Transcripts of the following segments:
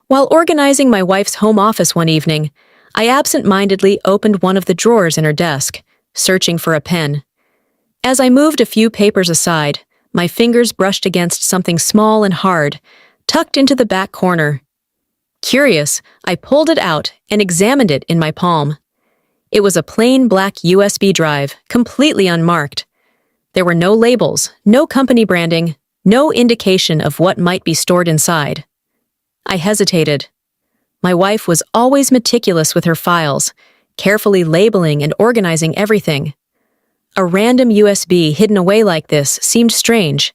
While organizing my wife's home office one evening, I absent-mindedly opened one of the drawers in her desk, searching for a pen. As I moved a few papers aside, my fingers brushed against something small and hard, tucked into the back corner. Curious, I pulled it out and examined it in my palm. It was a plain black USB drive, completely unmarked. There were no labels, no company branding, no indication of what might be stored inside. I hesitated. My wife was always meticulous with her files, carefully labeling and organizing everything. A random USB hidden away like this seemed strange.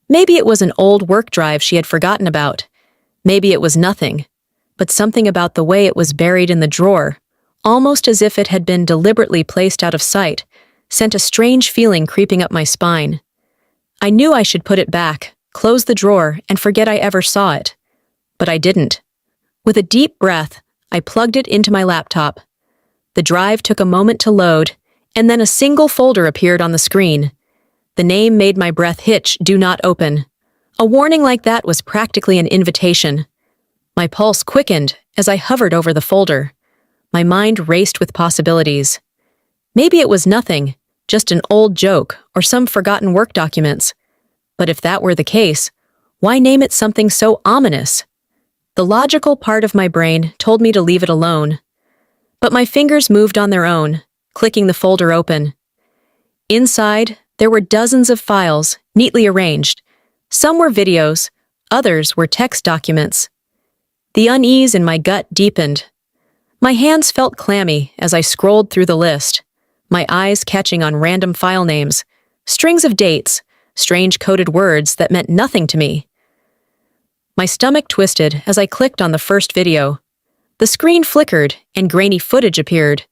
Maybe it was an old work drive she had forgotten about. Maybe it was nothing. But something about the way it was buried in the drawer, almost as if it had been deliberately placed out of sight, sent a strange feeling creeping up my spine. I knew I should put it back, close the drawer, and forget I ever saw it. But I didn't. With a deep breath, I plugged it into my laptop. The drive took a moment to load, and then a single folder appeared on the screen. The name made my breath hitch, "Do not open." A warning like that was practically an invitation. My pulse quickened as I hovered over the folder. My mind raced with possibilities. Maybe it was nothing, just an old joke or some forgotten work documents. But if that were the case, why name it something so ominous? The logical part of my brain told me to leave it alone. But my fingers moved on their own, clicking the folder open. Inside, there were dozens of files, neatly arranged. Some were videos, others were text documents. The unease in my gut deepened. My hands felt clammy as I scrolled through the list, my eyes catching on random file names, strings of dates, strange coded words that meant nothing to me. My stomach twisted as I clicked on the first video. The screen flickered and grainy footage appeared.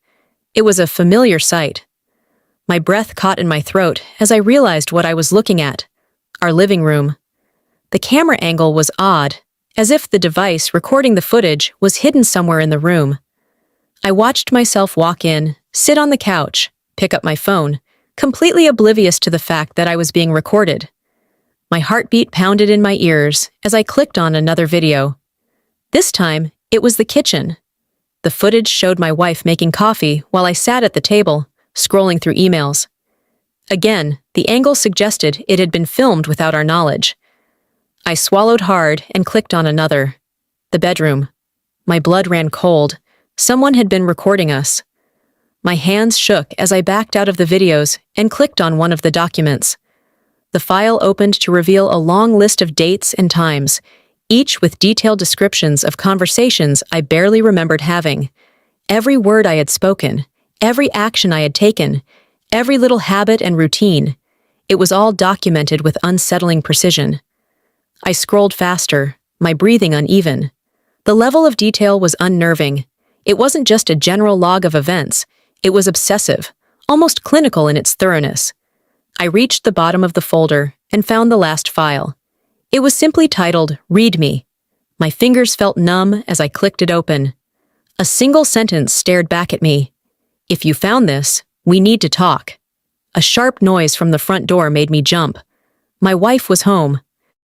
It was a familiar sight. My breath caught in my throat as I realized what I was looking at: our living room. The camera angle was odd, as if the device recording the footage was hidden somewhere in the room. I watched myself walk in, sit on the couch, pick up my phone, completely oblivious to the fact that I was being recorded. My heartbeat pounded in my ears as I clicked on another video. This time, it was the kitchen. The footage showed my wife making coffee while I sat at the table, scrolling through emails. Again, the angle suggested it had been filmed without our knowledge. I swallowed hard and clicked on another. The bedroom. My blood ran cold. Someone had been recording us. My hands shook as I backed out of the videos and clicked on one of the documents. The file opened to reveal a long list of dates and times, each with detailed descriptions of conversations I barely remembered having. Every word I had spoken, every action I had taken, every little habit and routine. It was all documented with unsettling precision. I scrolled faster, my breathing uneven. The level of detail was unnerving. It wasn't just a general log of events. It was obsessive, almost clinical in its thoroughness. I reached the bottom of the folder and found the last file. It was simply titled, "Read Me." My fingers felt numb as I clicked it open. A single sentence stared back at me. "If you found this, we need to talk." A sharp noise from the front door made me jump. My wife was home.